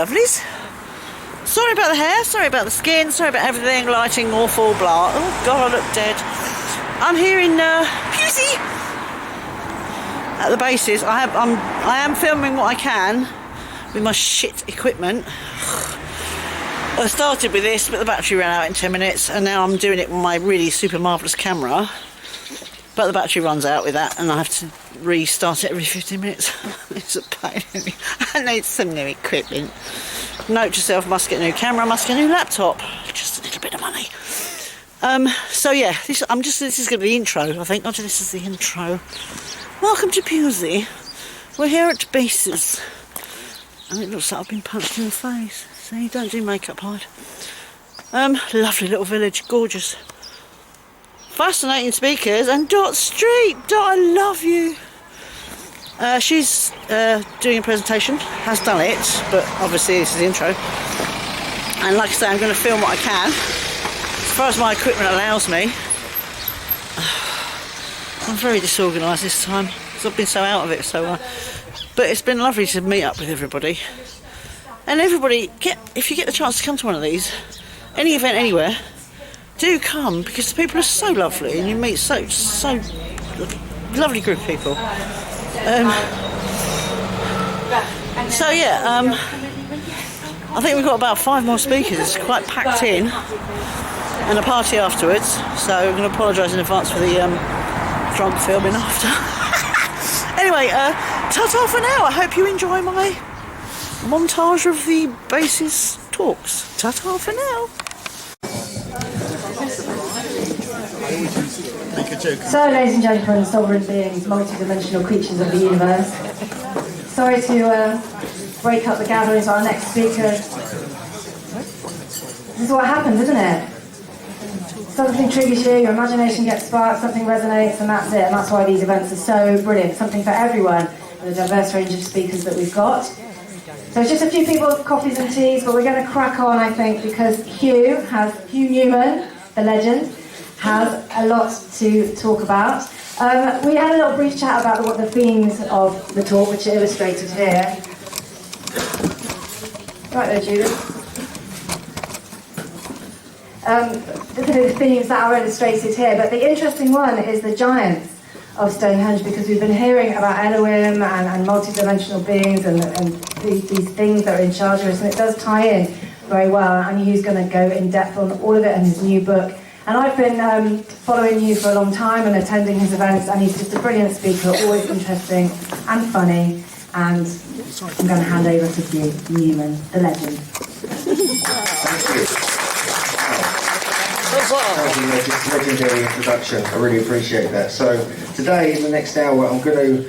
lovelies. Sorry about the hair, sorry about the skin, sorry about everything, lighting, awful, blah. Oh God, I look dead. I'm here in Pusey at the bases. I am filming what I can with my shit equipment. I started with this, but the battery ran out in 10 minutes, and now I'm doing it with my really super marvellous camera. But the battery runs out with that, and I have to restart it every 15 minutes. It's a pain. I need some new equipment. Note to self, must get a new camera, must get a new laptop. Just a little bit of money. So yeah, this is going to be the intro, I think. Not this is the intro. Welcome to Pusey. We're here at bases. And it looks like I've been punched in the face. See, don't do makeup, hide. Lovely little village, gorgeous. Fascinating speakers, and Dot Street. Dot, I love you. She's doing a presentation, has done it, but obviously this is the intro. And like I say, I'm going to film what I can, as far as my equipment allows me. I'm very disorganised this time, because I've been so out of it. But it's been lovely to meet up with everybody. And everybody, if you get the chance to come to one of these, any event anywhere, do come, because the people are so lovely and you meet so lovely group of people. So yeah, I think we've got about 5 more speakers. It's quite packed in, and a party afterwards. So I'm going to apologise in advance for the drunk filming after. Anyway, ta-ta for now. I hope you enjoy my montage of the basis talks. Ta-ta for now. So, ladies and gentlemen, sovereign beings, multi-dimensional creatures of the universe, sorry to break up the gatherings of our next speaker. This is what happens, isn't it? Something triggers you, your imagination gets sparked, something resonates, and that's it. And that's why these events are so brilliant. Something for everyone, with a diverse range of speakers that we've got. So it's just a few people with coffees and teas, but we're going to crack on, I think, because Hugh Newman, the legend, has a lot to talk about. We had a little brief chat about what the themes of the talk, which are illustrated here. Right there, Judith. The themes that are illustrated here, but the interesting one is the giants of Stonehenge, because we've been hearing about Elohim and multi-dimensional beings and these things that are in charge of us, and it does tie in very well, and Hugh's going to go in depth on all of it in his new book. And I've been following Hugh for a long time and attending his events, and he's just a brilliant speaker, always interesting and funny. And I'm going to hand over to Hugh Newman, the legend. Thank you, legendary introduction. I really appreciate that. So today, in the next hour, I'm going to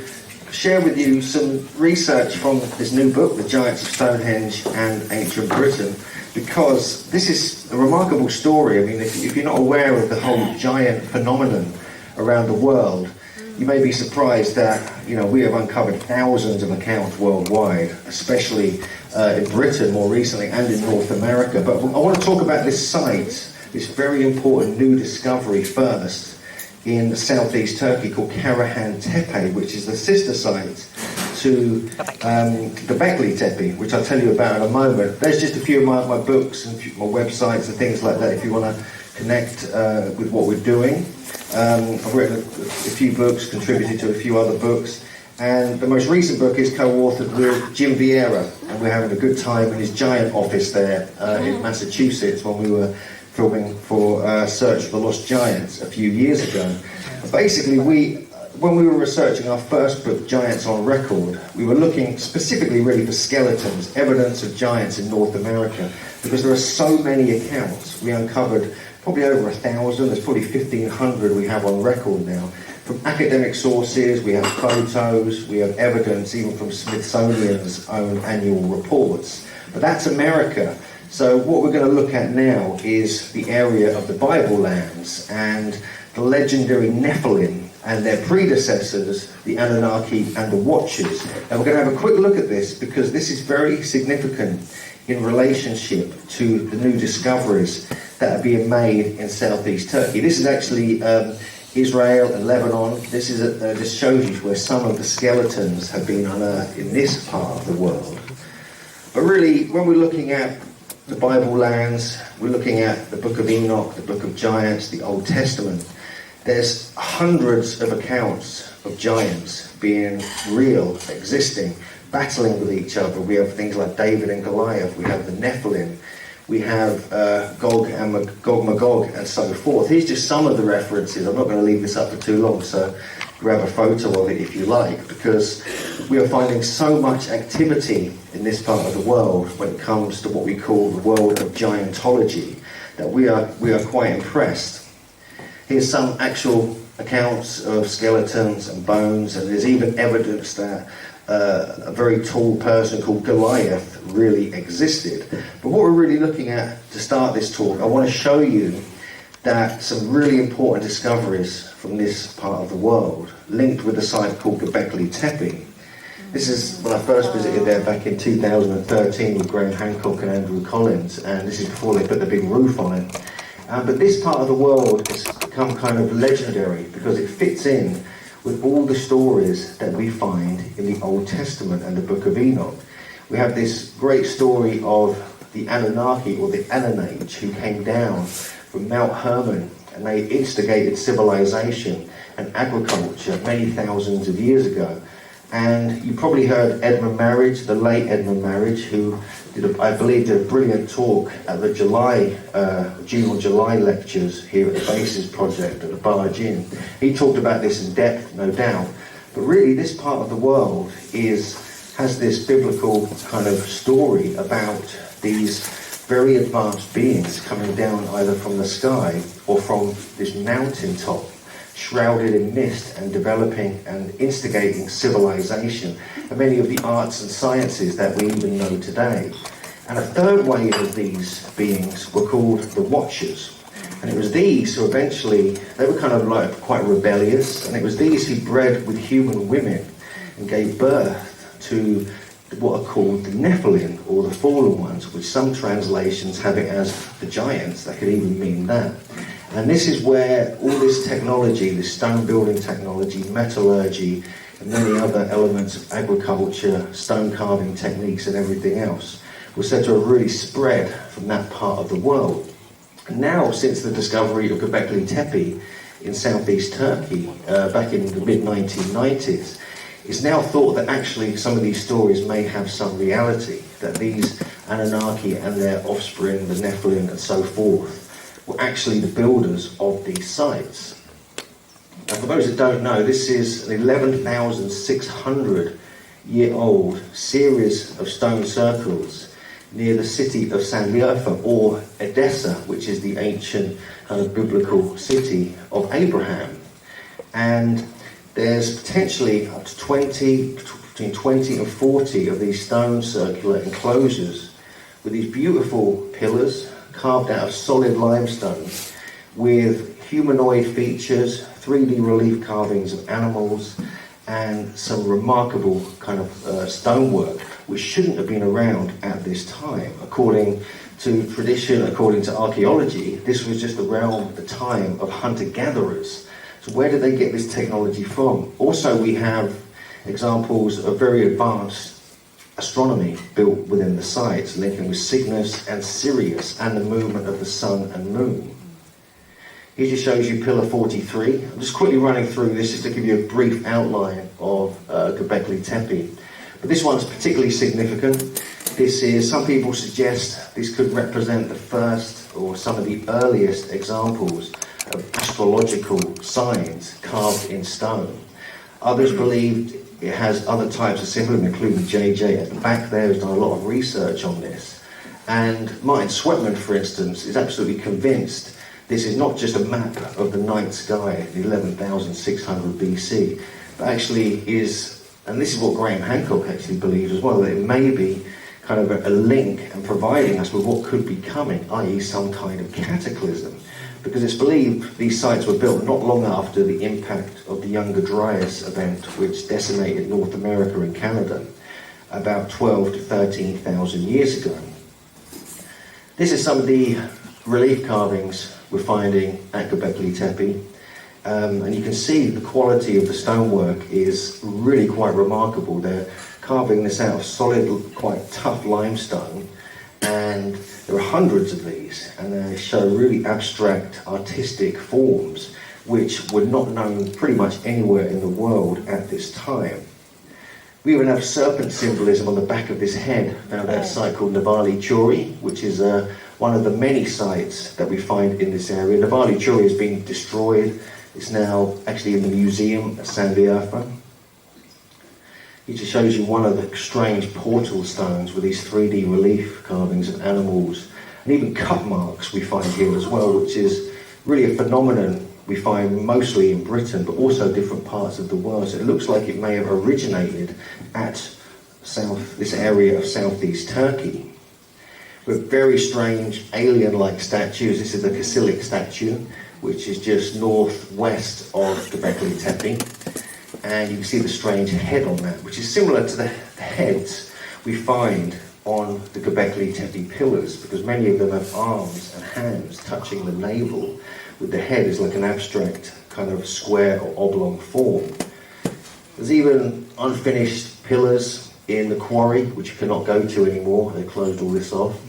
share with you some research from this new book, The Giants of Stonehenge and Ancient Britain, because this is a remarkable story. I mean, if you're not aware of the whole giant phenomenon around the world, you may be surprised that, we have uncovered thousands of accounts worldwide, especially in Britain more recently and in North America. But I want to talk about this site, this very important new discovery first, in southeast Turkey called Karahan Tepe, which is the sister site to the Bekli Tepe, which I'll tell you about in a moment. There's just a few of my books and my websites and things like that if you want to connect with what we're doing. I've written a few books, contributed to a few other books, and the most recent book is co-authored with Jim Vieira, and we're having a good time in his giant office there in Massachusetts when we were filming for Search for the Lost Giants a few years ago. Basically, when we were researching our first book, Giants on Record, we were looking specifically really for skeletons, evidence of giants in North America, because there are so many accounts. We uncovered probably over 1,000, there's probably 1,500 we have on record now. From academic sources, we have photos, we have evidence even from Smithsonian's own annual reports. But that's America. So what we're going to look at now is the area of the Bible lands and the legendary Nephilim and their predecessors, the Anunnaki and the Watchers. And we're going to have a quick look at this because this is very significant in relationship to the new discoveries that are being made in southeast Turkey. This is actually Israel and Lebanon. This shows you where some of the skeletons have been unearthed in this part of the world. But really, when we're looking at the Bible lands, we're looking at the Book of Enoch, the Book of Giants, the Old Testament, there's hundreds of accounts of giants being real, existing, battling with each other. We have things like David and Goliath, we have the Nephilim, we have Gog and Magog and so forth. Here's just some of the references. I'm not going to leave this up for too long, so grab a photo of it if you like, because we are finding so much activity in this part of the world when it comes to what we call the world of giantology that we are quite impressed. Here's some actual accounts of skeletons and bones, and there's even evidence that a very tall person called Goliath really existed. But what we're really looking at to start this talk, I want to show you that some really important discoveries from this part of the world, linked with a site called Göbekli Tepe. This is when I first visited there back in 2013 with Graham Hancock and Andrew Collins, and this is before they put the big roof on it. But this part of the world has become kind of legendary because it fits in with all the stories that we find in the Old Testament and the Book of Enoch. We have this great story of the Anunnaki, or the Anunnaki, who came down from Mount Hermon, and they instigated civilization and agriculture many thousands of years ago. And you probably heard Edmund Marriage, the late Edmund Marriage, who I believe did a brilliant talk at the June or July lectures here at the Bases Project at the LBRY. He talked about this in depth, no doubt. But really, this part of the world has this biblical kind of story about these very advanced beings coming down either from the sky or from this mountaintop, shrouded in mist, and developing and instigating civilization and many of the arts and sciences that we even know today. And a third wave of these beings were called the Watchers. And it was these who eventually, they were kind of like quite rebellious, and it was these who bred with human women and gave birth to what are called the Nephilim, or the fallen ones, which some translations have it as the giants. That could even mean that. And this is where all this technology, this stone building technology, metallurgy, and many other elements of agriculture, stone carving techniques and everything else was said to have really spread from that part of the world. And now, since the discovery of Göbekli Tepe in southeast Turkey back in the mid-1990s, it's now thought that actually some of these stories may have some reality, that these Anunnaki and their offspring, the Nephilim and so forth, were actually the builders of these sites. Now, for those that don't know, this is an 11,600-year-old series of stone circles near the city of Sanliurfa, or Edessa, which is the ancient kind of biblical city of Abraham. And there's potentially up to between 20 and 40 of these stone circular enclosures with these beautiful pillars carved out of solid limestone with humanoid features, 3D relief carvings of animals, and some remarkable kind of stonework which shouldn't have been around at this time. According to tradition, according to archaeology, this was just around the time of hunter-gatherers. So where did they get this technology from? Also, we have examples of very advanced astronomy built within the sites, linking with Cygnus and Sirius and the movement of the sun and moon. Here just shows you Pillar 43. I'm just quickly running through this just to give you a brief outline of Göbekli Tepe. But this one's particularly significant. This is, some people suggest this could represent the first or some of the earliest examples of astrological signs carved in stone. Others believed it has other types of symbolism, including JJ at the back there, who's done a lot of research on this. And Martin Sweatman, for instance, is absolutely convinced this is not just a map of the night sky, the 11,600 BC, but actually is, and this is what Graham Hancock actually believes as well, that it may be kind of a link and providing us with what could be coming, i.e. some kind of cataclysm. Because it's believed these sites were built not long after the impact of the Younger Dryas event, which decimated North America and Canada about 12 to 13,000 years ago. This is some of the relief carvings we're finding at Göbekli Tepe. And you can see the quality of the stonework is really quite remarkable. They're carving this out of solid, quite tough limestone. And there are hundreds of these, and they show really abstract artistic forms which were not known pretty much anywhere in the world at this time. We even have serpent symbolism on the back of this head, found at a site called LBRY, which is one of the many sites that we find in this area. LBRY has been destroyed. It's now actually in the museum at San Diego. It just shows you one of the strange portal stones with these 3D relief carvings of animals, and even cut marks we find here as well, which is really a phenomenon we find mostly in Britain, but also different parts of the world. So it looks like it may have originated at this area of southeast Turkey. With very strange alien-like statues. This is the Kasilik statue, which is just northwest of Göbekli Tepe. And you can see the strange head on that, which is similar to the heads we find on the Göbekli Tepe pillars, because many of them have arms and hands touching the navel, with the head is like an abstract kind of square or oblong form. There's even unfinished pillars in the quarry, which you cannot go to anymore. They closed all this off.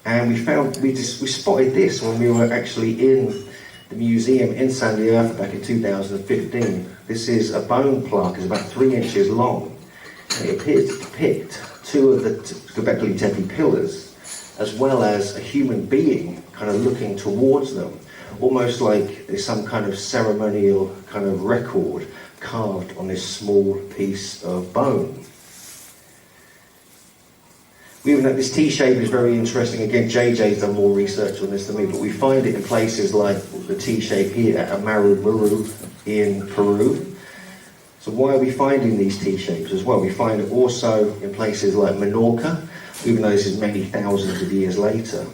And we spotted this when we were actually in the museum in San Diego back in 2015. This is a bone plaque, it's about 3 inches long. And it appears to depict two of the Göbekli Tepe pillars, as well as a human being kind of looking towards them, almost like there's some kind of ceremonial kind of record carved on this small piece of bone. We even have this T-shape is very interesting. Again, JJ's done more research on this than me, but we find it in places like the T-shape here at Amarumuru in Peru. So why are we finding these T-shapes as well? We find it also in places like Menorca, even though this is many thousands of years later.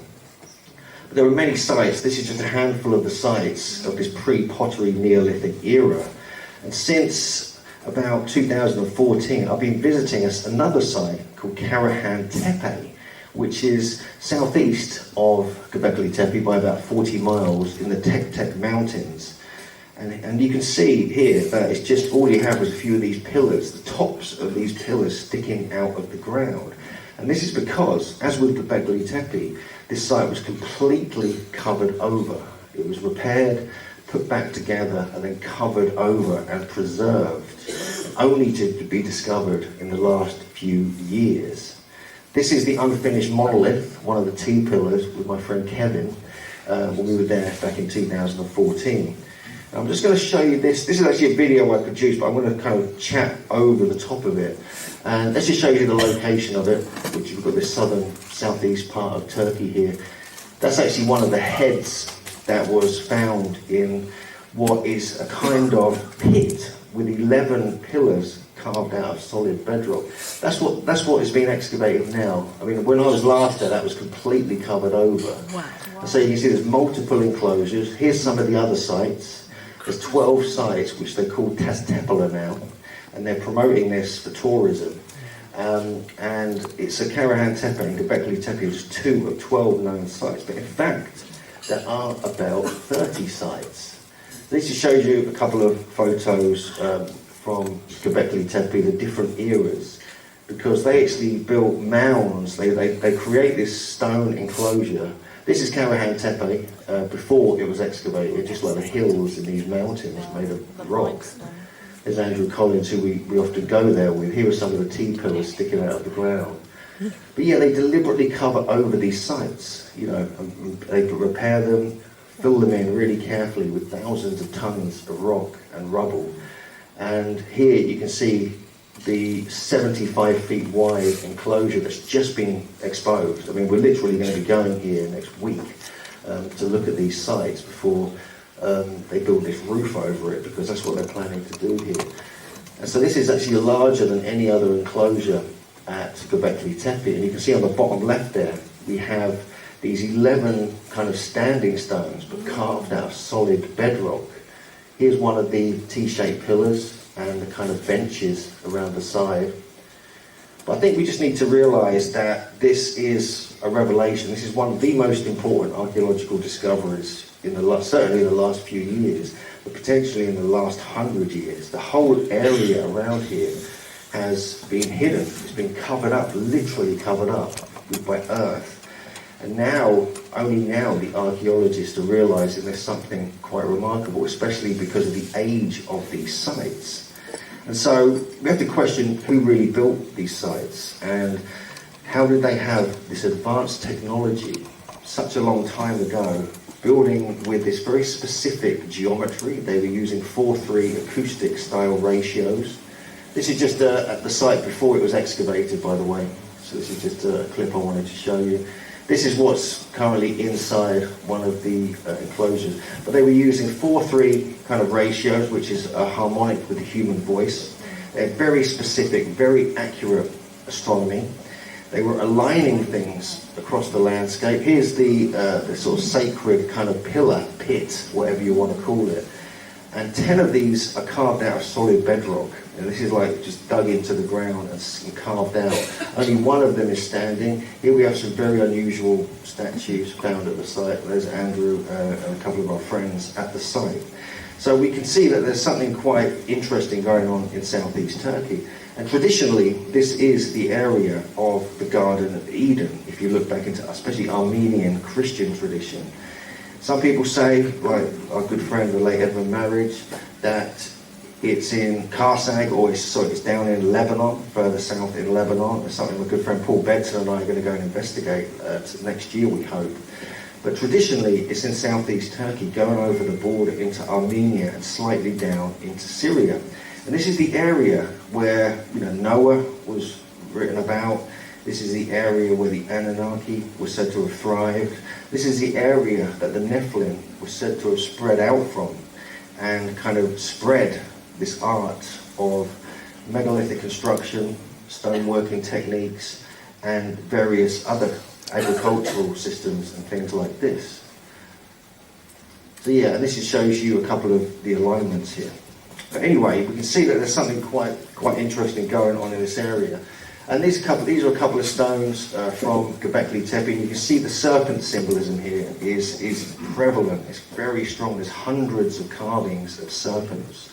But there are many sites. This is just a handful of the sites of this pre-pottery Neolithic era. And since about 2014, I've been visiting another site called Karahan Tepe, which is southeast of Göbekli Tepe by about 40 miles in the Tek Mountains. And you can see here that it's just all you have is a few of these pillars, the tops of these pillars sticking out of the ground. And this is because, as with Göbekli Tepe, this site was completely covered over. It was repaired, put back together, and then covered over and preserved, only to be discovered in the last few years. This is the unfinished monolith, one of the T-pillars, with my friend Kevin, when we were there back in 2014. I'm just going to show you this. This is actually a video I produced, but I'm going to kind of chat over the top of it. And let's just show you the location of it, which we've got this southeast part of Turkey here. That's actually one of the heads that was found in what is a kind of pit with 11 pillars carved out of solid bedrock. That's what is being excavated now. I mean, when I was last there, that was completely covered over. Wow. And so you can see there's multiple enclosures. Here's some of the other sites. There's 12 sites, which they call Testepala now, and they're promoting this for tourism. And it's a Karahan Tepe and Göbekli Tepe, which is 2 of 12 known sites. But in fact, there are about 30 sites. This just shows you a couple of photos from Göbekli Tepe, the different eras, because they actually built mounds. They create this stone enclosure. This is Karahan Tepe before it was excavated, just like the hills in these mountains made of rock. There's Andrew Collins, who we often go there with. Here are some of the T-pillars sticking out of the ground. But yeah, they deliberately cover over these sites. You know, they repair them, fill them in really carefully with thousands of tons of rock and rubble. And here you can see the 75 feet wide enclosure that's just been exposed. I mean, we're literally going to be going here next week to look at these sites before they build this roof over it, because that's what they're planning to do here. And so this is actually larger than any other enclosure at Göbekli Tepe. And you can see on the bottom left there, we have these 11 kind of standing stones, but carved out of solid bedrock. Here's one of the T-shaped pillars and the kind of benches around the side. But I think we just need to realise that this is a revelation. This is one of the most important archaeological discoveries certainly in the last few years, but potentially in the last 100 years. The whole area around here has been hidden. It's been covered up, literally covered up by earth. And now, only now, the archaeologists are realising there's something quite remarkable, especially because of the age of these sites. And so we have to question who really built these sites and how did they have this advanced technology such a long time ago, building with this very specific geometry. They were using 4:3 acoustic style ratios. This is just at the site before it was excavated, by the way. So this is just a clip I wanted to show you. This is what's currently inside one of the enclosures. But they were using 4:3 kind of ratios, which is a harmonic with the human voice. They're very specific, very accurate astronomy. They were aligning things across the landscape. Here's the sort of sacred kind of pillar, pit, whatever you want to call it. And 10 of these are carved out of solid bedrock. And this is like just dug into the ground and carved out. Only one of them is standing. Here we have some very unusual statues found at the site. There's Andrew and a couple of our friends at the site. So we can see that there's something quite interesting going on in southeast Turkey. And traditionally, this is the area of the Garden of Eden, if you look back into especially Armenian Christian tradition. Some people say, like our good friend, the late Edmund Marriage, that it's in Karsag, or it's down in Lebanon, further south in Lebanon. It's something my good friend Paul Benson and I are going to go and investigate next year, we hope. But traditionally, it's in southeast Turkey, going over the border into Armenia and slightly down into Syria. And this is the area where Noah was written about. This is the area where the Anunnaki were said to have thrived. This is the area that the Nephilim were said to have spread out from and kind of spread this art of megalithic construction, stoneworking techniques, and various other agricultural systems and things like this. So yeah, and this shows you a couple of the alignments here. But anyway, we can see that there's something quite interesting going on in this area. And these are a couple of stones from Göbekli Tepe. You can see the serpent symbolism here is prevalent. It's very strong. There's hundreds of carvings of serpents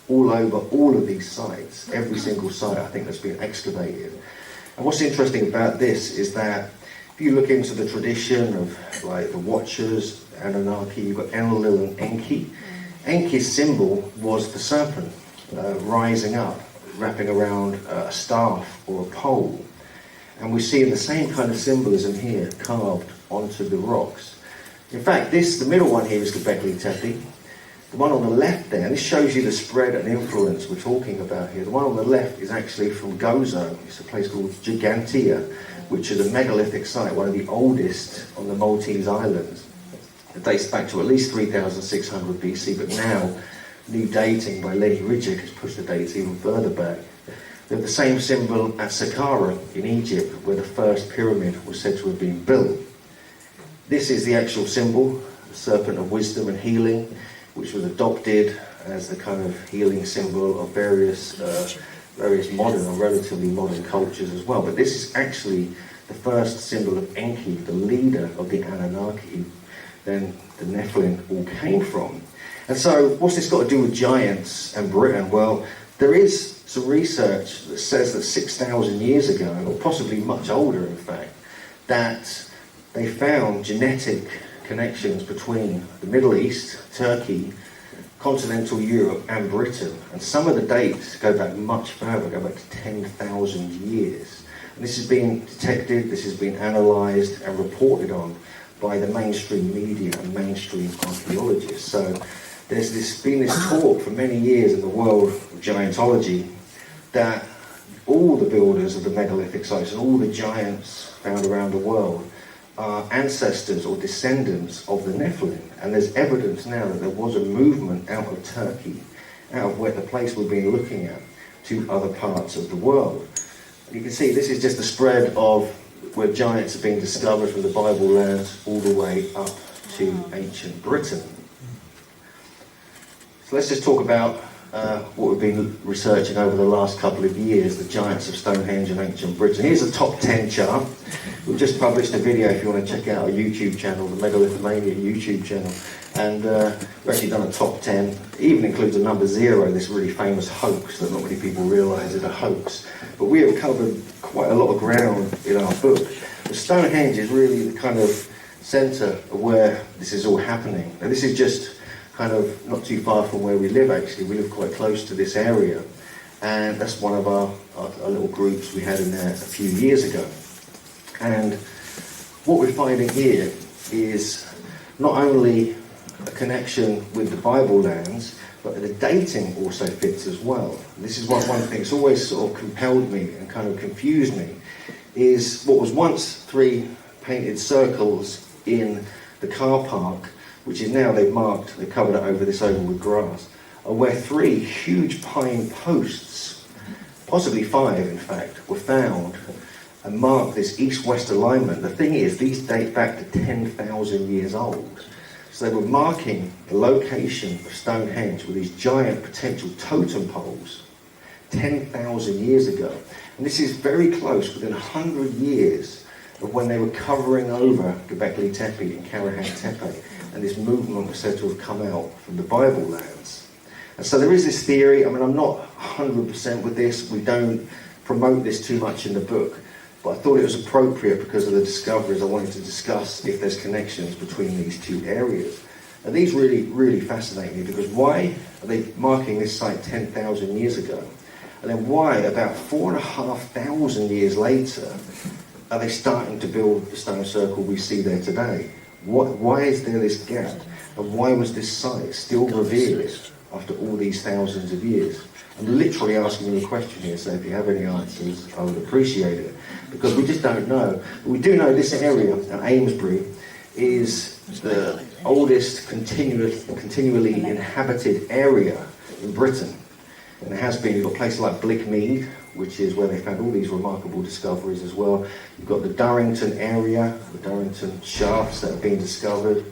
all over all of these sites. Every single site, I think, that's been excavated. And what's interesting about this is that if you look into the tradition of like the Watchers, Anunnaki, you've got Enlil and Enki. Enki's symbol was the serpent rising up, wrapping around a staff or a pole. And we see the same kind of symbolism here carved onto the rocks. In fact, the middle one here is Göbekli Tepe. The one on the left there, and this shows you the spread and influence we're talking about here. The one on the left is actually from Gozo. It's a place called Gigantia, which is a megalithic site, one of the oldest on the Maltese Islands. It dates back to at least 3,600 BC, but now new dating by Lenny Ridgick has pushed the dates even further back. They have the same symbol at Saqqara in Egypt, where the first pyramid was said to have been built. This is the actual symbol, the serpent of wisdom and healing, which was adopted as the kind of healing symbol of various modern or relatively modern cultures as well. But this is actually the first symbol of Enki, the leader of the Anunnaki, then the Nephilim all came from. And so what's this got to do with giants and Britain? Well, there is some research that says that 6,000 years ago, or possibly much older in fact, that they found genetic connections between the Middle East, Turkey, continental Europe and Britain. And some of the dates go back much further, go back to 10,000 years. And this has been detected, this has been analysed and reported on by the mainstream media and mainstream archaeologists. So there's been this talk for many years in the world of giantology that all the builders of the megalithic sites and all the giants found around the world are ancestors or descendants of the Nephilim. And there's evidence now that there was a movement out of Turkey, out of where the place we've been looking at, to other parts of the world. And you can see this is just the spread of where giants have been discovered from the Bible lands all the way up to ancient Britain. So let's just talk about what we've been researching over the last couple of years, the giants of Stonehenge and ancient Britain. Here's a top 10 chart. We've just published a video if you want to check out our YouTube channel, the Megalithomania YouTube channel. And we've actually done a top 10. It even includes a number 0, this really famous hoax that not many people realise is a hoax. But we have covered quite a lot of ground in our book. But Stonehenge is really the kind of centre of where this is all happening. And this is just kind of not too far from where we live, actually. We live quite close to this area, and that's one of our little groups we had in there a few years ago. And what we're finding here is not only a connection with the Bible lands, but the dating also fits as well. This is one thing that's always sort of compelled me and kind of confused me, is what was once 3 painted circles in the car park, which is now they've covered it over with grass, are where 3 huge pine posts, possibly 5 in fact, were found and mark this east-west alignment. The thing is, these date back to 10,000 years old. So they were marking the location of Stonehenge with these giant potential totem poles 10,000 years ago. And this is very close, within 100 years of when they were covering over Göbekli Tepe and Karahan Tepe, and this movement was said to have come out from the Bible lands. And so there is this theory. I mean, I'm not 100% with this. We don't promote this too much in the book, but I thought it was appropriate because of the discoveries. I wanted to discuss if there's connections between these 2 areas. And these really, really fascinate me, because why are they marking this site 10,000 years ago? And then why, about 4,500 years later, are they starting to build the stone circle we see there today? Why is there this gap? And why was this site still revered after all these thousands of years? I'm literally asking you a question here, so if you have any answers, I would appreciate it. Because we just don't know. But we do know this area at Amesbury is the oldest continually inhabited area in Britain. And it has been. You've got places like Blickmead, which is where they found all these remarkable discoveries as well. You've got the Durrington area, the Durrington shafts that have been discovered,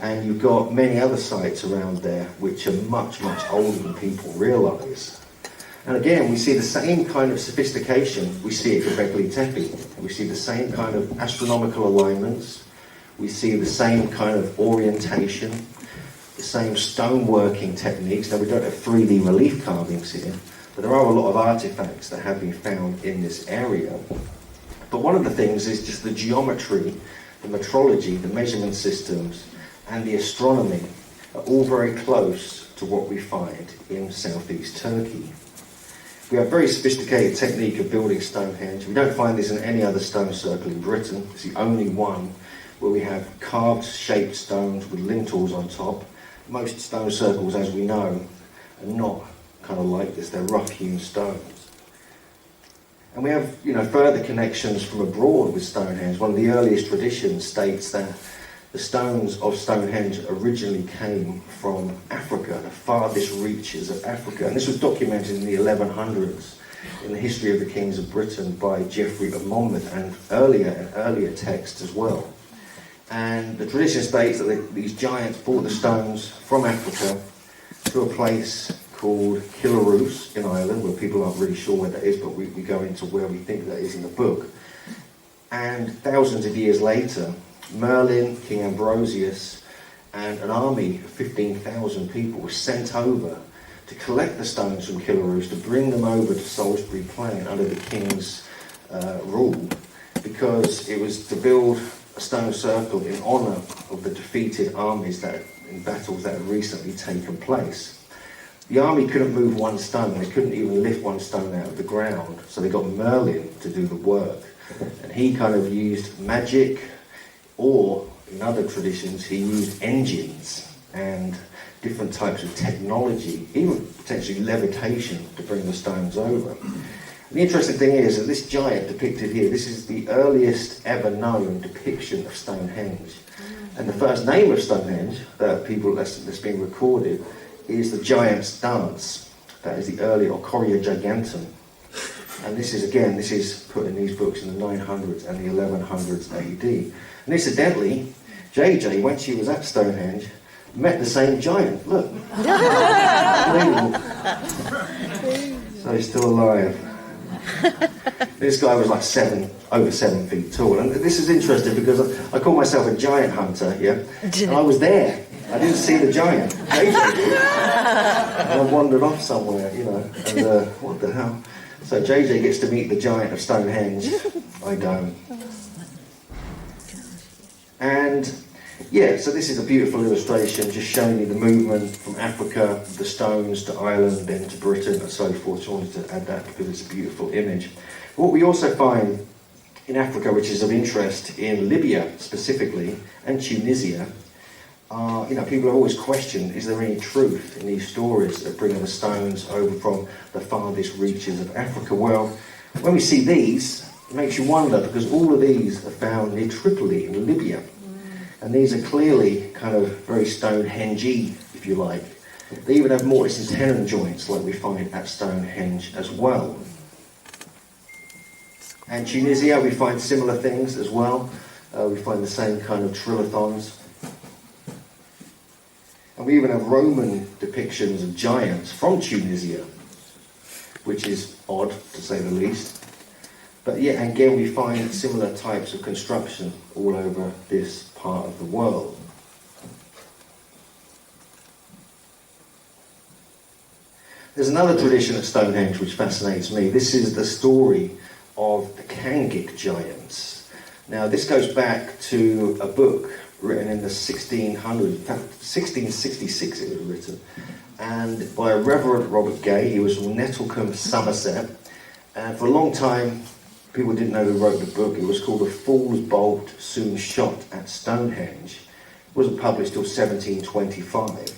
and you've got many other sites around there which are much, much older than people realise. And again, we see the same kind of sophistication we see at Göbekli Tepe. We see the same kind of astronomical alignments, we see the same kind of orientation, the same stoneworking techniques. Now, we don't have 3D relief carvings here, but there are a lot of artifacts that have been found in this area. But one of the things is just the geometry, the metrology, the measurement systems, and the astronomy are all very close to what we find in southeast Turkey. We have a very sophisticated technique of building Stonehenge. We don't find this in any other stone circle in Britain. It's the only one where we have carved shaped stones with lintels on top. Most stone circles, as we know, are not kind of like this. They're rough-hewn stones. And we have, further connections from abroad with Stonehenge. One of the earliest traditions states that the stones of Stonehenge originally came from Africa, the farthest reaches of Africa. And this was documented in the 1100s in the History of the Kings of Britain by Geoffrey of Monmouth, and earlier texts as well. And the tradition states that these giants brought the stones from Africa to a place called Killarus in Ireland, where people aren't really sure where that is, but we go into where we think that is in the book. And thousands of years later, Merlin, King Ambrosius, and an army of 15,000 people were sent over to collect the stones from Killarus, to bring them over to Salisbury Plain under the king's rule, because it was to build a stone circle in honour of the defeated armies in battles that had recently taken place. The army couldn't move one stone, they couldn't even lift one stone out of the ground, so they got Merlin to do the work. And he kind of used magic, or in other traditions he used engines and different types of technology, even potentially levitation, to bring the stones over. And the interesting thing is that this giant depicted here, this is the earliest ever known depiction of Stonehenge. And the first name of Stonehenge that's been recorded is the Giant's Dance. That is the early Choria Gigantum. And this is put in these books in the 900s and the 1100s AD. And incidentally, JJ, when she was at Stonehenge, met the same giant. Look. Unbelievable. So he's still alive. This guy was like over 7 feet tall. And this is interesting because I call myself a giant hunter, yeah? And I was there. I didn't see the giant. JJ did. And I wandered off somewhere, you know, and what the hell? So JJ gets to meet the giant of Stonehenge. I don't. And yeah, so this is a beautiful illustration just showing you the movement from Africa, the stones to Ireland, then to Britain and so forth. So I wanted to add that because it's a beautiful image. What we also find in Africa, which is of interest in Libya specifically, and Tunisia, you know, people have always questioned, is there any truth in these stories of bringing the stones over from the farthest reaches of Africa? Well, when we see these, it makes you wonder, because all of these are found near Tripoli in Libya. And these are clearly kind of very Stonehenge-y, if you like. They even have mortise and tenon joints like we find at Stonehenge as well. And Tunisia, we find similar things as well. We find the same kind of trilithons. And we even have Roman depictions of giants from Tunisia, which is odd, to say the least. But yeah, again, we find similar types of construction all over this part of the world. There's another tradition at Stonehenge which fascinates me. This is the story of the Kangik giants. Now, this goes back to a book written in the 1600s, in fact, 1666 it was written, and by a Reverend Robert Gay. He was from Nettlecombe, Somerset, and for a long time people didn't know who wrote the book. It was called A Fool's Bolt Soon Shot at Stonehenge. It wasn't published till 1725.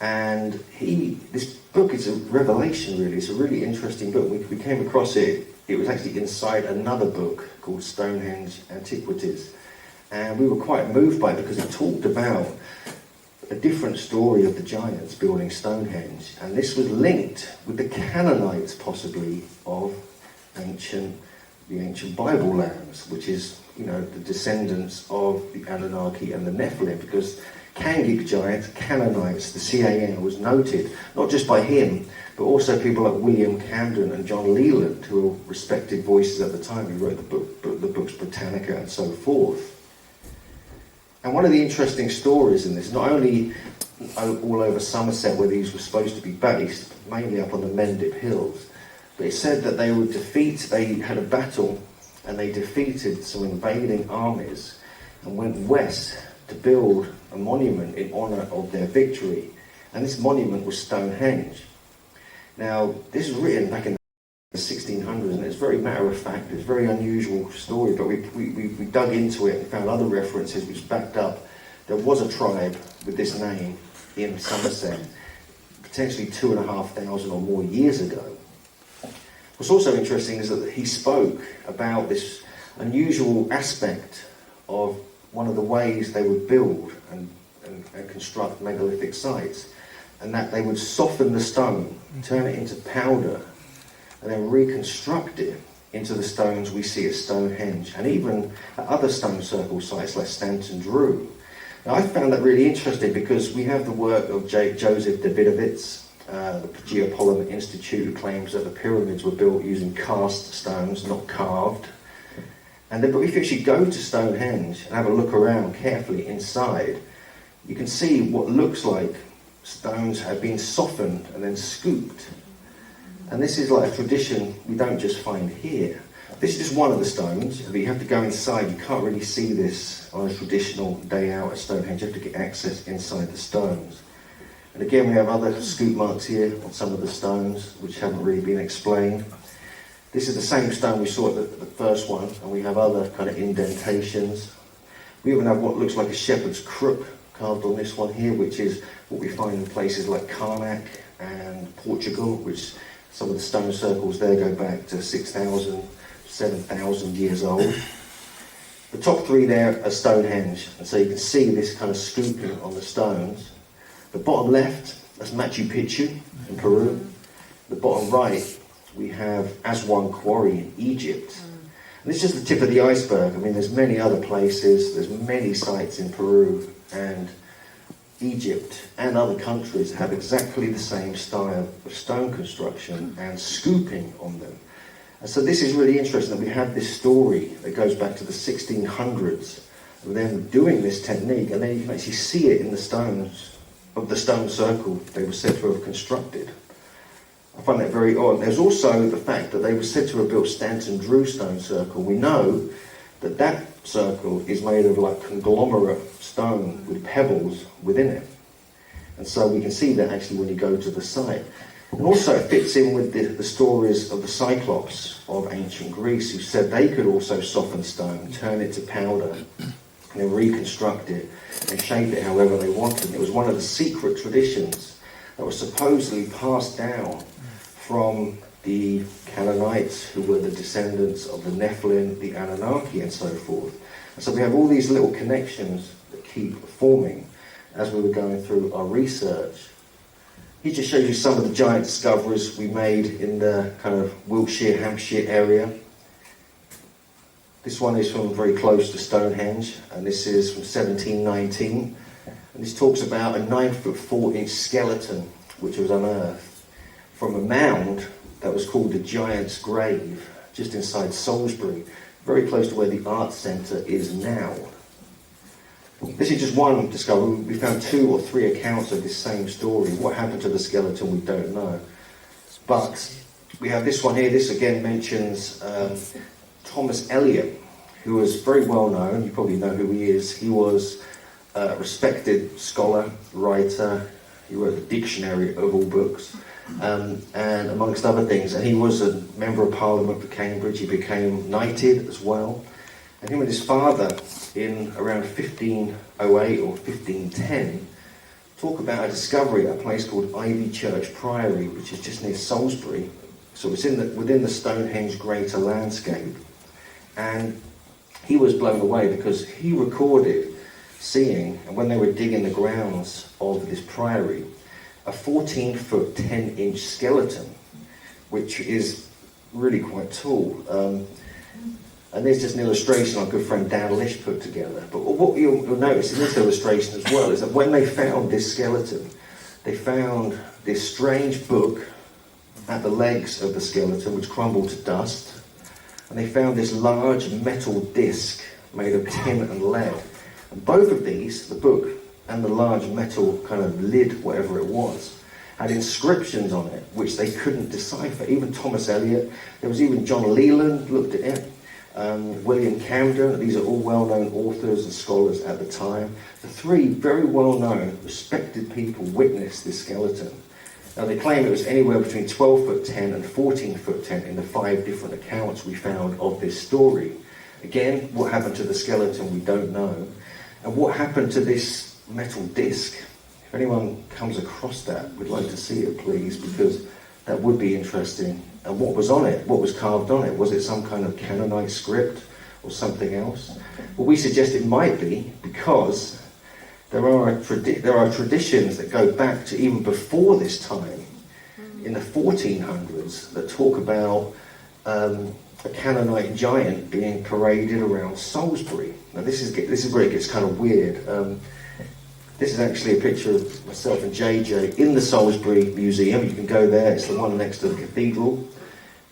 And this book is a revelation, really. It's a really interesting book. We came across it. It was actually inside another book called Stonehenge Antiquities. And we were quite moved by it because it talked about a different story of the giants building Stonehenge. And this was linked with the Canaanites, possibly, of the ancient Bible lands, which is, you know, the descendants of the Anunnaki and the Nephilim, because Kangik giants, Canaanites, the CAN was noted, not just by him, but also people like William Camden and John Leland, who were respected voices at the time, who wrote the books Britannica and so forth. And one of the interesting stories in this, not only all over Somerset where these were supposed to be based, mainly up on the Mendip Hills, but it said that they had a battle and they defeated some invading armies and went west to build a monument in honour of their victory. And this monument was Stonehenge. Now, this was written back in the 1600s, and it's very matter of fact. It's a very unusual story, but we dug into it and found other references which backed up there was a tribe with this name in Somerset, potentially 2,500 or more years ago. What's also interesting is that he spoke about this unusual aspect of one of the ways they would build and construct megalithic sites, and that they would soften the stone, turn it into powder, and then reconstruct it into the stones we see at Stonehenge, and even at other stone circle sites like Stanton Drew. Now, I found that really interesting because we have the work of Joseph Davidovitz, the Geopolymer Institute, who claims that the pyramids were built using cast stones, not carved. But if you actually go to Stonehenge and have a look around carefully inside, you can see what looks like stones have been softened and then scooped. And this is like a tradition we don't just find here. This is just one of the stones, but you have to go inside. You can't really see this on a traditional day out at Stonehenge. You have to get access inside the stones. And again, we have other scoop marks here on some of the stones, which haven't really been explained. This is the same stone we saw at the first one, and we have other kind of indentations. We even have what looks like a shepherd's crook carved on this one here, which is what we find in places like Karnak and Portugal, which some of the stone circles there go back to 6,000, 7,000 years old. The top three there are Stonehenge, and so you can see this kind of scooping on the stones. The bottom left, that's Machu Picchu in Peru. The bottom right, we have Aswan Quarry in Egypt. And this is just the tip of the iceberg. I mean, there's many other places, there's many sites in Peru, and Egypt and other countries have exactly the same style of stone construction and scooping on them. And so this is really interesting that we have this story that goes back to the 1600s of them doing this technique, and then you can actually see it in the stones of the stone circle they were said to have constructed. I find that very odd. There's also the fact that they were said to have built Stanton Drew stone circle. We know that that circle is made of like conglomerate stone with pebbles within it. And so we can see that actually when you go to the site. And also it fits in with the stories of the Cyclops of ancient Greece, who said they could also soften stone, turn it to powder, and then reconstruct it and shape it however they wanted. And it was one of the secret traditions that was supposedly passed down from the Canaanites, who were the descendants of the Nephilim, the Anunnaki, and so forth. And so we have all these little connections that keep forming as we were going through our research. He just shows you some of the giant discoveries we made in the kind of Wiltshire, Hampshire area. This one is from very close to Stonehenge, and this is from 1719. And this talks about a 9-foot-4-inch skeleton which was unearthed from a mound that was called the Giant's Grave, just inside Salisbury, very close to where the Arts Centre is now. This is just one discovery. We found 2 or 3 accounts of this same story. What happened to the skeleton, we don't know. But we have this one here. This again mentions Thomas Eliot, who was very well known. You probably know who he is. He was a respected scholar, writer. He wrote the dictionary of all books, and amongst other things. And he was a member of Parliament for Cambridge. He became knighted as well. And him and his father, in around 1508 or 1510, talk about a discovery at a place called Ivy Church Priory, which is just near Salisbury. So it's within the Stonehenge greater landscape. And he was blown away because he recorded seeing, and when they were digging the grounds of this priory, a 14-foot 10-inch skeleton, which is really quite tall. And there's just an illustration our good friend Dan Lish put together. But what you'll notice in this illustration as well is that when they found this skeleton, they found this strange book at the legs of the skeleton, which crumbled to dust. And they found this large metal disc made of tin and lead. And both of these, the book and the large metal kind of lid, whatever it was, had inscriptions on it, which they couldn't decipher. Even Thomas Eliot, there was even John Leland looked at it. William Camden, these are all well-known authors and scholars at the time. The 3 very well-known, respected people witnessed this skeleton. Now they claim it was anywhere between 12-foot 10 and 14-foot 10 in the 5 different accounts we found of this story. Again, what happened to the skeleton we don't know. And what happened to this metal disc? If anyone comes across that, we'd like to see it please, because that would be interesting. And what was on it? What was carved on it? Was it some kind of Canaanite script or something else? Well, we suggest it might be, because there are traditions that go back to even before this time, in the 1400s, that talk about a Canaanite giant being paraded around Salisbury. Now this is where it gets kind of weird. This is actually a picture of myself and JJ in the Salisbury Museum. You can go there, it's the one next to the cathedral.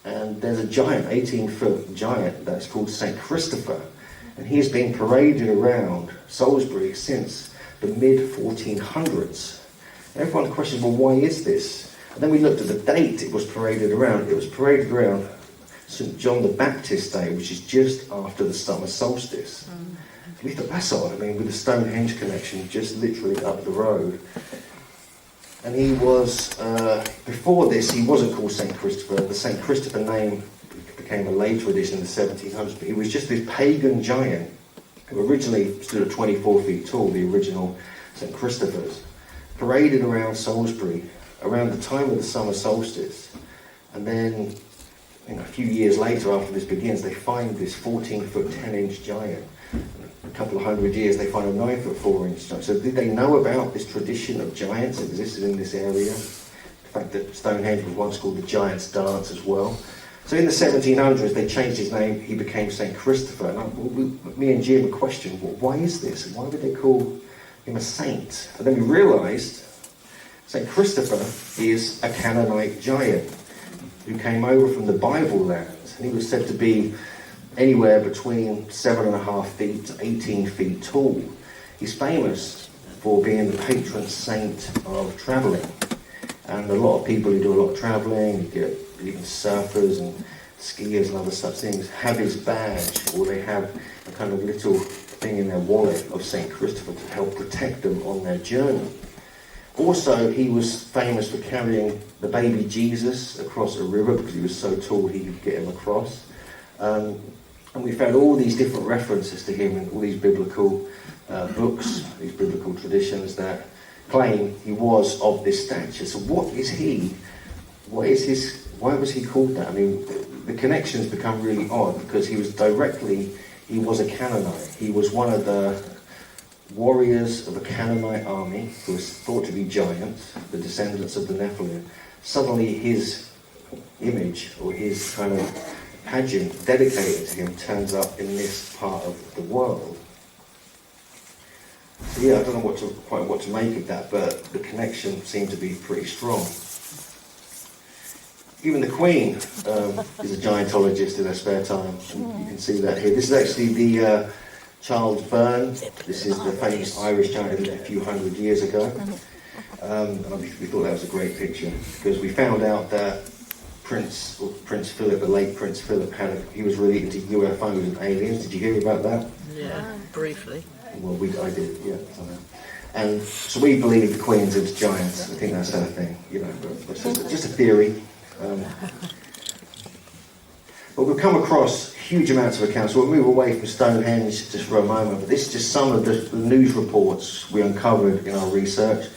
And there's a giant, 18-foot giant, that's called St. Christopher. And he's been paraded around Salisbury since the mid-1400s. Everyone questions, well, why is this? And then we looked at the date it was paraded around. It was paraded around St. John the Baptist Day, which is just after the summer solstice. So we thought, that's odd. I mean, with the Stonehenge connection just literally up the road. And he was, before this, he wasn't called St. Christopher. The St. Christopher name became a later addition in the 1700s, but he was just this pagan giant who originally stood at 24 feet tall, the original St. Christopher's, paraded around Salisbury around the time of the summer solstice. And then, a few years later, after this begins, they find this 14-foot 10-inch giant. A couple of hundred years, they find a 9-foot 4-inch giant. So did they know about this tradition of giants that existed in this area? The fact that Stonehenge was once called the Giant's Dance as well. So in the 1700s, they changed his name. He became St. Christopher. And me and Jim questioned, well, why is this? Why would they call him a saint. But then we realised St. Christopher is a Canaanite giant who came over from the Bible lands, and he was said to be anywhere between 7.5 feet to 18 feet tall. He's famous for being the patron saint of travelling, and a lot of people who do a lot of travelling, you get even surfers and skiers and other such things, have his badge, or they have a kind of little thing in their wallet of St. Christopher to help protect them on their journey. Also, he was famous for carrying the baby Jesus across a river because he was so tall he could get him across. And we found all these different references to him in all these biblical books, these biblical traditions that claim he was of this stature. So what is he? What is his? Why was he called that? I mean, the connections become really odd because he was a Canaanite. He was one of the warriors of a Canaanite army who was thought to be giants, the descendants of the Nephilim. Suddenly his image, or his kind of pageant dedicated to him, turns up in this part of the world. So yeah, I don't know quite what to make of that, but the connection seemed to be pretty strong. Even the Queen is a giantologist in her spare time. And you can see that here. This is actually the Charles Byrne. This is the famous Irish giant who lived a few hundred years ago. And we thought that was a great picture because we found out that Prince Philip, the late Prince Philip, he was really into UFOs and aliens. Did you hear about that? Yeah, briefly. Well, I did, yeah. And so we believe the Queen's into giants. I think that's her thing, but it's just a theory. But we've come across huge amounts of accounts. So we'll move away from Stonehenge just for a moment. But this is just some of the news reports we uncovered in our research.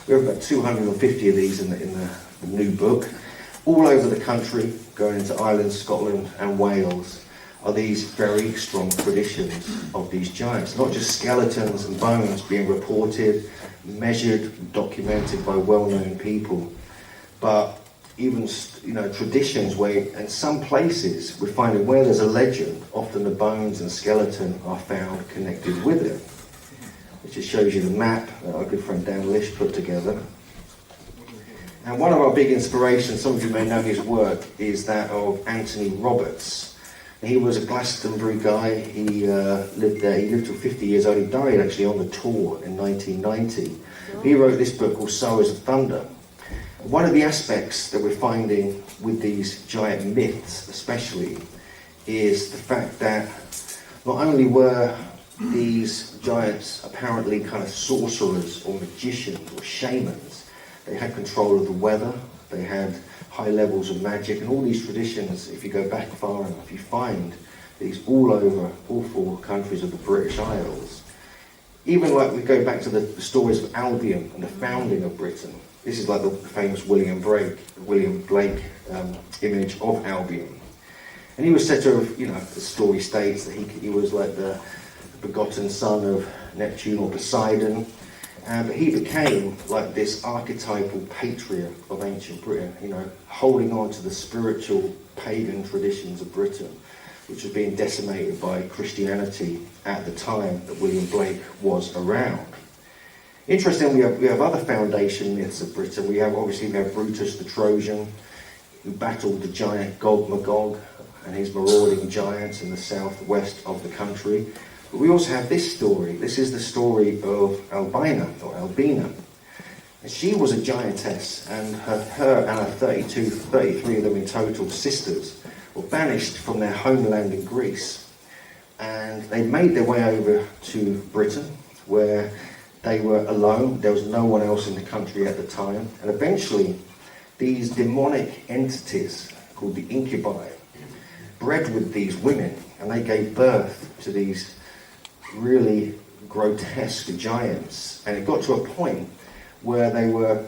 We have about 250 of these in the new book. All over the country, going into Ireland, Scotland and Wales, are these very strong traditions of these giants. Not just skeletons and bones being reported, measured, documented by well-known people, but even traditions where in some places we're finding where there's a legend, often the bones and skeleton are found connected with it. Which just shows you the map that our good friend Dan Lish put together. And one of our big inspirations, some of you may know his work, is that of Anthony Roberts. He was a Glastonbury guy. He lived there. He lived till 50 years old. He died actually on the tour in 1990. He wrote this book called Sowers of Thunder. One of the aspects that we're finding with these giant myths especially is the fact that not only were these giants apparently kind of sorcerers or magicians or shamans, they had control of the weather, they had high levels of magic, and all these traditions, if you go back far enough, you find these all over all four countries of the British Isles. Even like we go back to the stories of Albion and the founding of Britain. This is like the famous William Blake image of Albion. And he was said to have, the story states that he was like the begotten son of Neptune or Poseidon. But he became like this archetypal patriot of ancient Britain, holding on to the spiritual pagan traditions of Britain, which was being decimated by Christianity at the time that William Blake was around. Interestingly, we have other foundation myths of Britain. We have Brutus the Trojan, who battled the giant Gog Magog and his marauding giants in the southwest of the country. But we also have this story. This is the story of Albina. And she was a giantess, and her and her 33 of them in total sisters were banished from their homeland in Greece. And they made their way over to Britain, where they were alone. There was no one else in the country at the time. And eventually, these demonic entities, called the incubi, bred with these women, and they gave birth to these really grotesque giants. And it got to a point where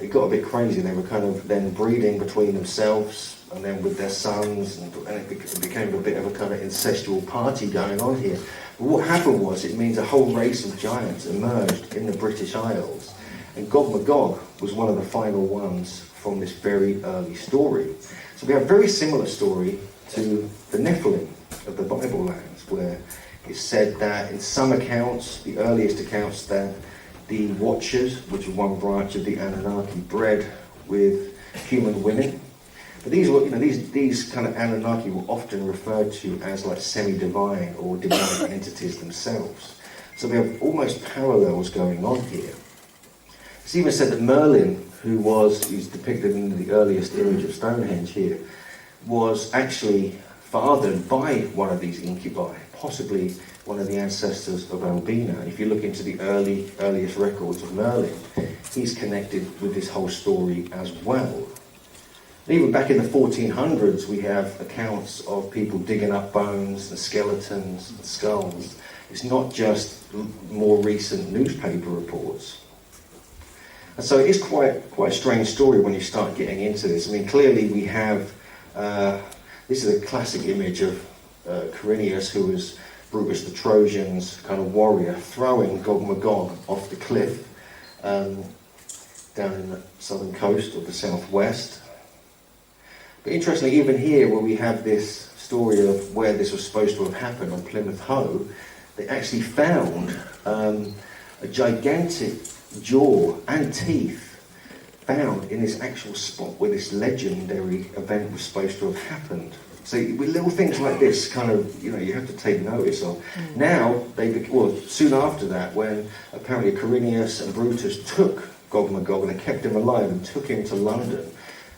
it got a bit crazy. They were kind of then breeding between themselves and then with their sons, and it became a bit of a kind of incestual party going on here. But what happened was, it means a whole race of giants emerged in the British Isles, and Gog Magog was one of the final ones from this very early story. So we have a very similar story to the Nephilim of the Bible lands, where it's said that in some accounts, the earliest accounts, that the Watchers, which is one branch of the Anunnaki, bred with human women. But these were, these kind of Anunnaki were often referred to as like semi-divine or divine entities themselves. So we have almost parallels going on here. It's even said that Merlin, who's depicted in the earliest image of Stonehenge here, was actually fathered by one of these incubi, possibly one of the ancestors of Albina. And if you look into the earliest records of Merlin, he's connected with this whole story as well. Even back in the 1400s, we have accounts of people digging up bones and skeletons and skulls. It's not just more recent newspaper reports. And so it is quite a strange story when you start getting into this. I mean, clearly we have, this is a classic image of Corineus, who was Brutus the Trojan's kind of warrior, throwing Gog Magog off the cliff down in the southern coast of the southwest. But interestingly, even here, where we have this story of where this was supposed to have happened on Plymouth Hoe, they actually found a gigantic jaw and teeth found in this actual spot where this legendary event was supposed to have happened. So with little things like this, kind of, you have to take notice of. Now, soon after that, when apparently Corineus and Brutus took Gog Magog and they kept him alive and took him to London,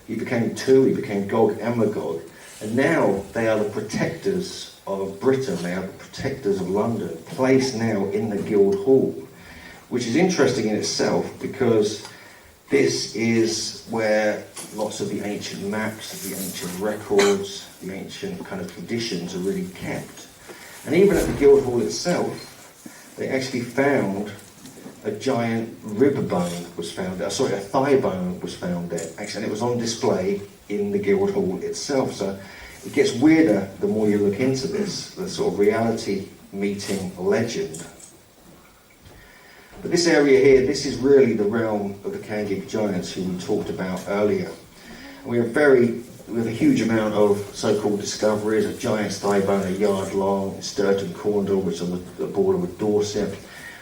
he became Gog and Magog. And now they are the protectors of Britain, they are the protectors of London, placed now in the Guildhall, which is interesting in itself because this is where lots of the ancient maps, the ancient records, the ancient kind of traditions are really kept. And even at the Guildhall itself, they actually found a giant rib bone was found there, a thigh bone was found there, actually, and it was on display in the Guildhall itself. So it gets weirder the more you look into this, the sort of reality meeting legend. But this area here, this is really the realm of the Kangig giants who we talked about earlier. And we have a huge amount of so-called discoveries, a giant's thigh bone a yard long in Sturton, Cornwall, which is on the border with Dorset,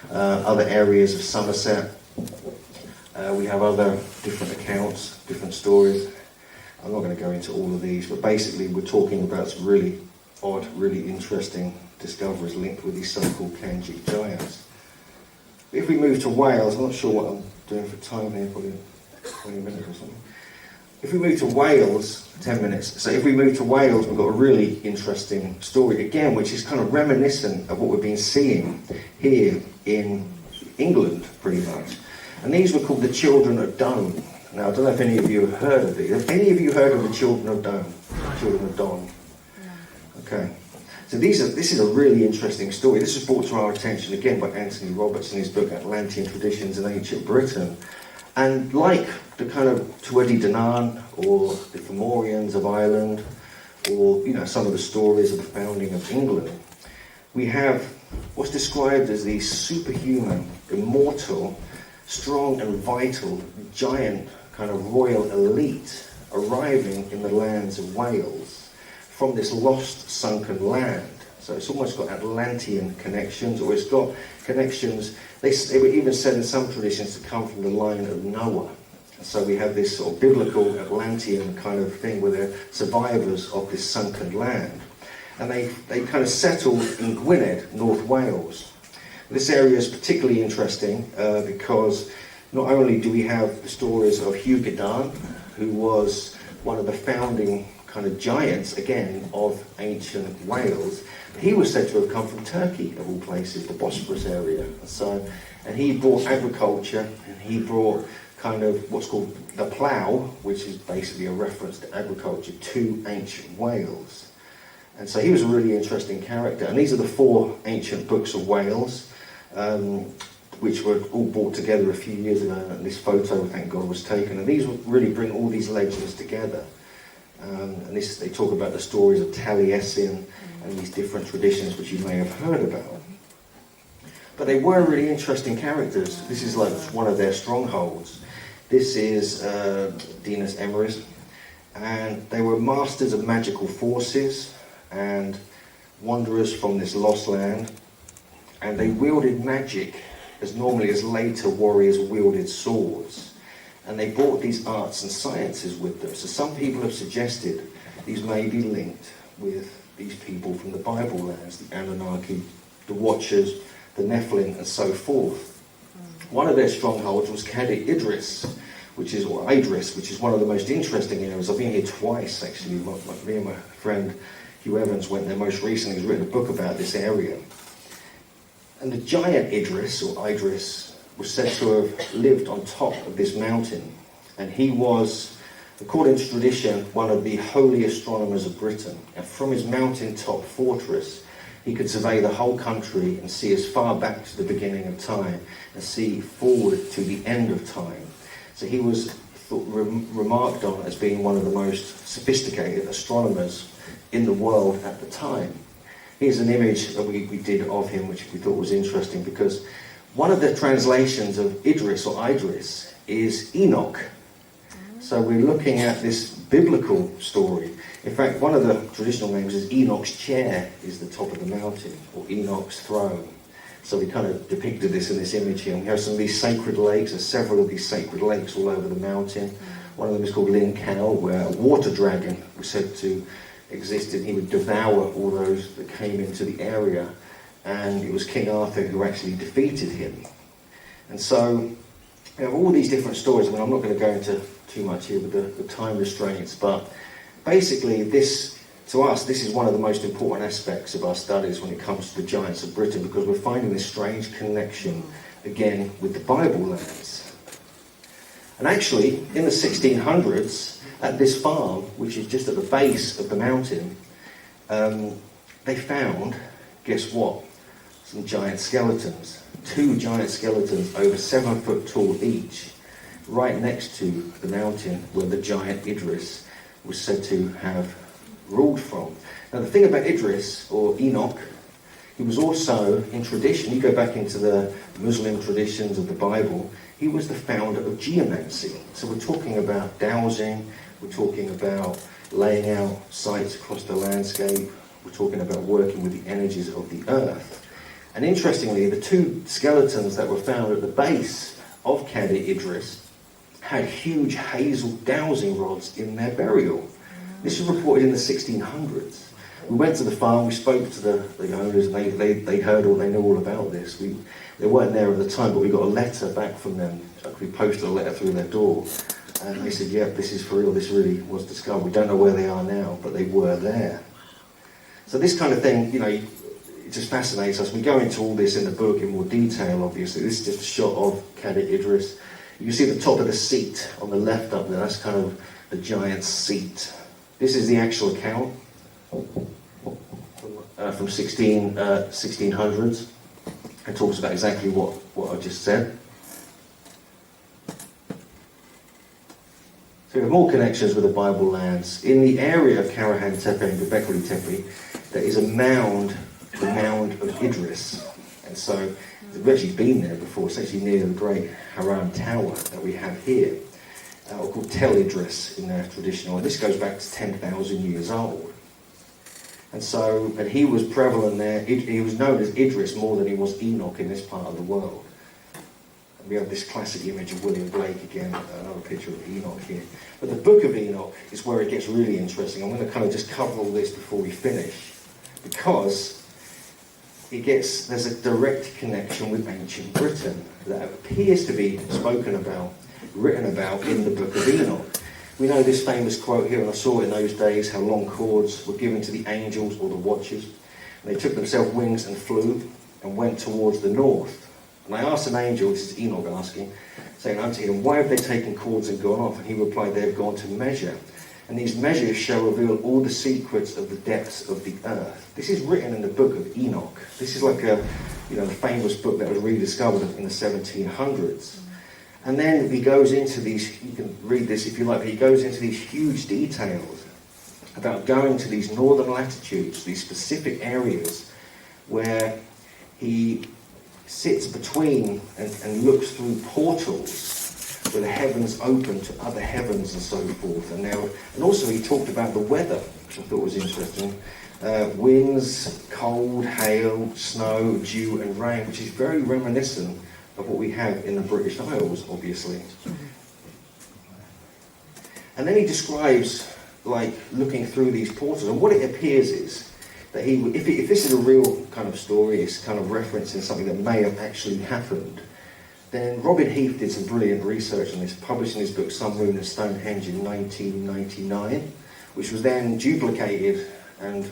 other areas of Somerset. We have other different accounts, different stories. I'm not going to go into all of these, but basically we're talking about some really odd, really interesting discoveries linked with these so-called Kangig giants. If we move to Wales, I'm not sure what I'm doing for time here, probably 20 minutes or something. If we move to Wales, 10 minutes. So if we move to Wales, we've got a really interesting story again, which is kind of reminiscent of what we've been seeing here in England, pretty much. And these were called the Children of Don. Now, I don't know if any of you have heard of these. Have any of you heard of the Children of Don? Children of Don. No. Okay. So this is a really interesting story. This was brought to our attention again by Anthony Roberts in his book Atlantean Traditions in Ancient Britain. And like the kind of Tuedi Danann or the Fomorians of Ireland, or some of the stories of the founding of England, we have what's described as these superhuman, immortal, strong and vital, giant kind of royal elite arriving in the lands of Wales from this lost, sunken land. So it's almost got Atlantean connections, or it's got connections, they were even said in some traditions to come from the line of Noah. And so we have this sort of biblical Atlantean kind of thing where they're survivors of this sunken land. And they kind of settled in Gwynedd, North Wales. This area is particularly interesting because not only do we have the stories of Hugh Newman, who was one of the founding kind of giants, again, of ancient Wales. He was said to have come from Turkey, of all places, the Bosphorus area. And he brought agriculture, and he brought kind of what's called the plough, which is basically a reference to agriculture, to ancient Wales. And so he was a really interesting character. And these are the 4 ancient books of Wales, which were all brought together a few years ago, and this photo, thank God, was taken. And these really bring all these legends together. And they talk about the stories of Taliesin and these different traditions which you may have heard about. But they were really interesting characters. This is like one of their strongholds. This is Dinas Emrys, and they were masters of magical forces and wanderers from this lost land, and they wielded magic as normally as later warriors wielded swords. And they brought these arts and sciences with them. So some people have suggested these may be linked with these people from the Bible lands, the Anunnaki, the Watchers, the Nephilim, and so forth. One of their strongholds was Cadi Idris, which is one of the most interesting areas. I've been here twice, actually. Me and my friend Hugh Evans went there most recently. He's written a book about this area. And the giant Idris, or Idris, was said to have lived on top of this mountain. And he was, according to tradition, one of the holy astronomers of Britain. And from his mountaintop fortress, he could survey the whole country and see as far back to the beginning of time and see forward to the end of time. So he was remarked on as being one of the most sophisticated astronomers in the world at the time. Here's an image that we did of him, which we thought was interesting, because one of the translations of Idris or Idris is Enoch. So we're looking at this biblical story. In fact, one of the traditional names is Enoch's chair is the top of the mountain, or Enoch's throne. So we kind of depicted this in this image here. And we have some of these sacred lakes. There's several of these sacred lakes all over the mountain. One of them is called Lin Khao, where a water dragon was said to exist, and he would devour all those that came into the area. And it was King Arthur who actually defeated him. And so we have all these different stories. I mean, I'm not going to go into too much here with the time restraints, but basically this, to us, this is one of the most important aspects of our studies when it comes to the giants of Britain, because we're finding this strange connection again with the Bible lands. And actually, in the 1600s, at this farm, which is just at the base of the mountain, they found, guess what? Some giant skeletons. 2 giant skeletons over 7 foot tall each, right next to the mountain where the giant Idris was said to have ruled from. Now the thing about Idris, or Enoch, he was also, in tradition, you go back into the Muslim traditions of the Bible, he was the founder of geomancy. So we're talking about dowsing, we're talking about laying out sites across the landscape, we're talking about working with the energies of the earth. And interestingly, the 2 skeletons that were found at the base of Cadi Idris had huge hazel dowsing rods in their burial. This was reported in the 1600s. We went to the farm, we spoke to the owners, and they heard they knew all about this. They weren't there at the time, but we got a letter back from them. We posted a letter through their door, and they said, yeah, this is for real, this really was discovered. We don't know where they are now, but they were there. So this kind of thing, it just fascinates us. We go into all this in the book in more detail, obviously. This is just a shot of Cadi Idris. You can see the top of the seat on the left up there, that's kind of the giant's seat. This is the actual account from 1600s. It talks about exactly what I just said. So we have more connections with the Bible lands. In the area of Karahan Tepe and Göbekli Tepe, there is a mound, the mound of Idris. And so we've actually been there before. It's actually near the great Haram Tower that we have here, called Tel Idris in their traditional. And this goes back to 10,000 years old. And so, and he was prevalent there. He was known as Idris more than he was Enoch in this part of the world. And we have this classic image of William Blake again, another picture of Enoch here. But the Book of Enoch is where it gets really interesting. I'm going to kind of just cover all this before we finish, because there's a direct connection with ancient Britain that appears to be spoken about, written about in the Book of Enoch. We know this famous quote here, and I saw it in those days, how long cords were given to the angels or the watchers. And they took themselves wings and flew and went towards the north. And I asked an angel, this is Enoch asking, saying unto him, why have they taken cords and gone off? And he replied, they have gone to measure. And these measures shall reveal all the secrets of the depths of the earth. This is written in the Book of Enoch. This is like the famous book that was rediscovered in the 1700s. And then he goes into these, you can read this if you like, but he goes into these huge details about going to these northern latitudes, these specific areas where he sits between and looks through portals where the heavens open to other heavens and so forth. And also he talked about the weather, which I thought was interesting. Winds, cold, hail, snow, dew and rain, which is very reminiscent of what we have in the British Isles, obviously. And then he describes, like, looking through these portals, and what it appears is that if this is a real kind of story, it's kind of referencing something that may have actually happened, then Robin Heath did some brilliant research on this, publishing his book Some Moon and Stonehenge in 1999, which was then duplicated and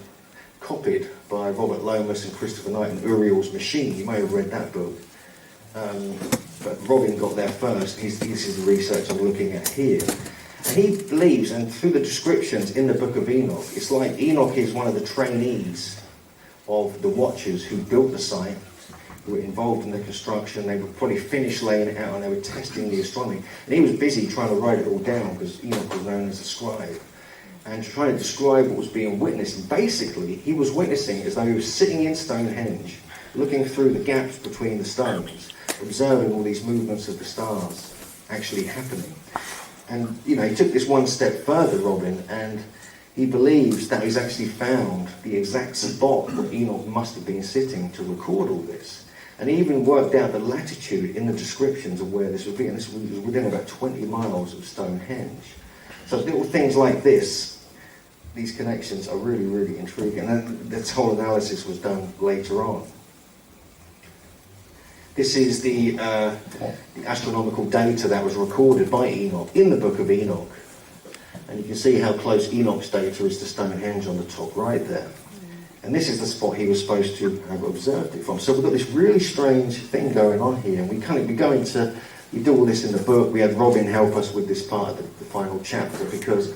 copied by Robert Lomas and Christopher Knight in Uriel's Machine. You may have read that book. But Robin got there first. This is the research I'm looking at here. And he believes, and through the descriptions in the Book of Enoch, it's like Enoch is one of the trainees of the Watchers who built the site, who were involved in the construction. They were probably finished laying it out and they were testing the astronomy. And he was busy trying to write it all down because Enoch was known as a scribe, and trying to describe what was being witnessed. And basically, he was witnessing as though he was sitting in Stonehenge, looking through the gaps between the stones, observing all these movements of the stars actually happening. And, you know, he took this one step further, Robin, and he believes that he's actually found the exact spot where Enoch must have been sitting to record all this. And he even worked out the latitude in the descriptions of where this would be, and this was within about 20 miles of Stonehenge. So little things like this, these connections are really, really intriguing. And this whole analysis was done later on. This is the astronomical data that was recorded by Enoch in the Book of Enoch. And you can see how close Enoch's data is to Stonehenge on the top right there. And this is the spot he was supposed to have observed it from. So we've got this really strange thing going on here. And we do all this in the book. We had Robin help us with this part of the final chapter, because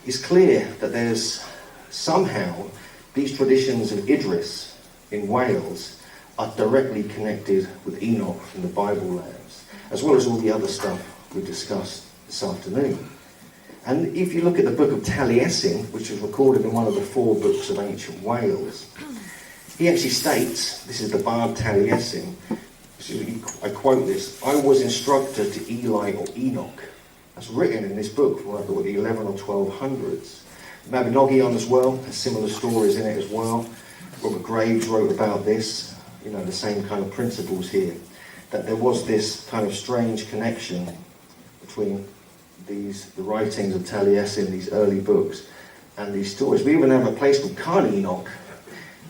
it's clear that there's somehow these traditions of Idris in Wales are directly connected with Enoch from the Bible lands, as well as all the other stuff we discussed this afternoon. And if you look at the book of Taliesin, which is recorded in one of the 4 books of ancient Wales, he actually states, this is the Bard Taliesin, I quote this: "I was instructor to Eli or Enoch." That's written in this book from about the 11 or 1200s. Mabinogion as well has similar stories in it as well. Robert Graves wrote about this, you know, the same kind of principles here, that there was this kind of strange connection between the writings of Taliesin, these early books, and these stories. We even have a place called Carn Enoch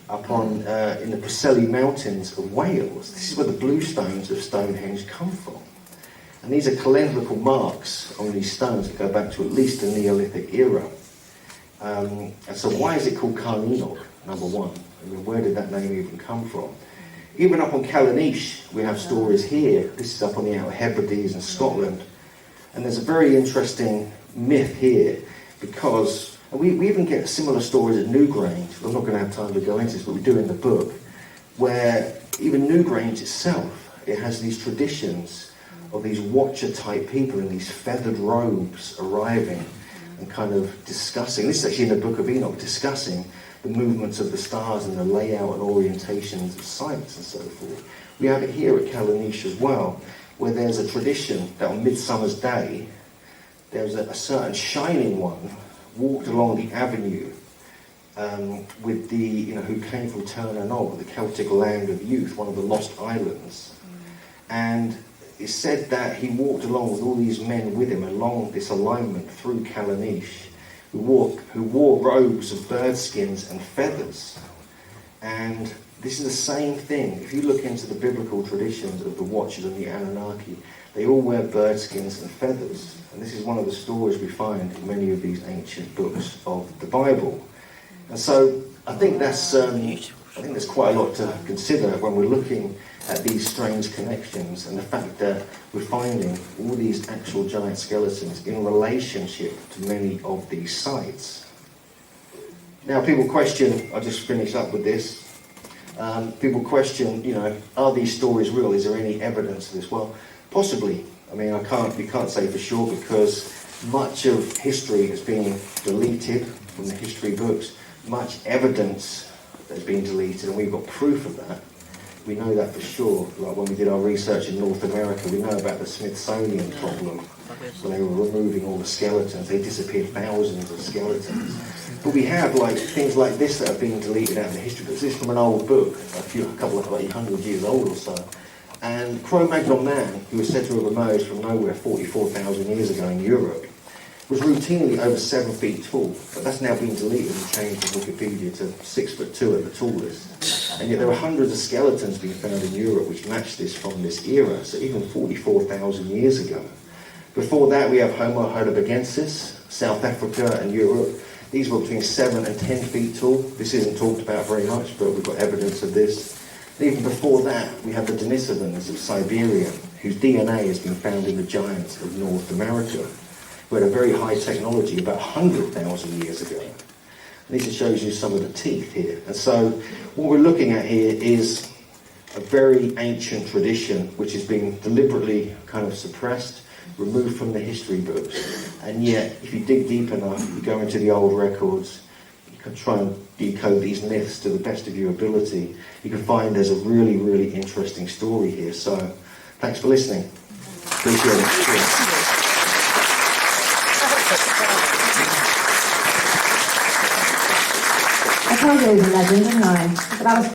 up on in the Preseli Mountains of Wales. This is where the blue stones of Stonehenge come from. And these are calendrical marks on these stones that go back to at least the Neolithic era. And so why is it called Carn Enoch, number one? I mean, where did that name even come from? Even up on Callanish, we have stories here. This is up on the Outer Hebrides in Scotland. And there's a very interesting myth here, because we even get similar stories at Newgrange. I'm not going to have time to go into this, but we do in the book, where even Newgrange itself, it has these traditions of these watcher-type people in these feathered robes arriving and kind of discussing. This is actually in the Book of Enoch, discussing the movements of the stars and the layout and orientations of sites and so forth. We have it here at Callanish as well, where there's a tradition that on Midsummer's Day, there's a certain shining one walked along the avenue with the, you know, who came from Turner Knob, the Celtic land of youth, one of the lost islands. And it's said that he walked along with all these men with him along this alignment through Callanish, who wore robes of bird skins and feathers. And this is the same thing. If you look into the biblical traditions of the Watchers and the Anunnaki, they all wear bird skins and feathers. And this is one of the stories we find in many of these ancient books of the Bible. And so I think that's quite a lot to consider when we're looking at these strange connections, and the fact that we're finding all these actual giant skeletons in relationship to many of these sites. Now people question, I'll just finish up with this, people question, you know, are these stories real? Is there any evidence of this? Well, possibly. I mean, we can't say for sure, because much of history has been deleted from the history books, much evidence has been deleted, and we've got proof of that. We know that for sure. Like when we did our research in North America, we know about the Smithsonian problem, when they were removing all the skeletons. They disappeared thousands of skeletons. But we have like things like this that are being deleted out of the history books. This is from an old book, a couple of 100 years old or so. And Cro-Magnon man, who was said to have emerged from nowhere 44,000 years ago in Europe, was routinely over 7 feet tall, but that's now been deleted and changed in Wikipedia to 6'2" at the tallest. And yet there are hundreds of skeletons being found in Europe which match this from this era, so even 44,000 years ago. Before that we have Homo heidelbergensis, South Africa and Europe. These were between 7 and 10 feet tall. This isn't talked about very much, but we've got evidence of this. And even before that, we have the Denisovans of Siberia, whose DNA has been found in the giants of North America, who had a very high technology about 100,000 years ago. And this shows you some of the teeth here. And so what we're looking at here is a very ancient tradition which is being deliberately kind of suppressed, removed from the history books. And yet, if you dig deep enough, you go into the old records, you can try and decode these myths to the best of your ability, you can find there's a really, really interesting story here. So, thanks for listening. Appreciate it. I told you it was a legend, didn't I? But that was